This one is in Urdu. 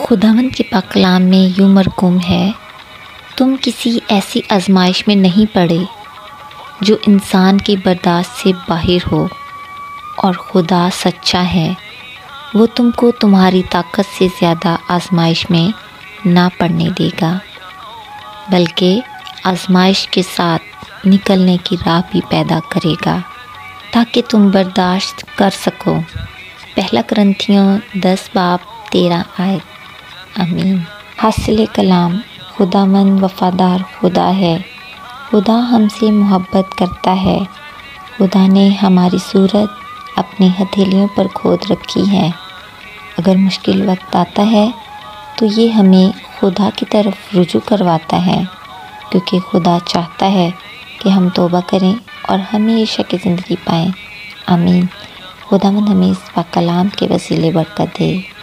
خداوند کے پاک کلام میں یوں مرقوم ہے، تم کسی ایسی آزمائش میں نہیں پڑے جو انسان کی برداشت سے باہر ہو، اور خدا سچا ہے، وہ تم کو تمہاری طاقت سے زیادہ آزمائش میں نہ پڑنے دے گا، بلکہ آزمائش کے ساتھ نکلنے کی راہ بھی پیدا کرے گا تاکہ تم برداشت کر سکو۔ پہلا کرنتھیوں 10:13 آیت۔ آمین۔ حاصل کلام، خداوند وفادار خدا ہے، خدا ہم سے محبت کرتا ہے، خدا نے ہماری صورت اپنی ہتھیلیوں پر کھود رکھی ہے۔ اگر مشکل وقت آتا ہے تو یہ ہمیں خدا کی طرف رجوع کرواتا ہے، کیونکہ خدا چاہتا ہے کہ ہم توبہ کریں اور ہمیشہ کی زندگی پائیں۔ آمین۔ خداوند ہمیں اس پاک کلام کے وسیلے برکت دے۔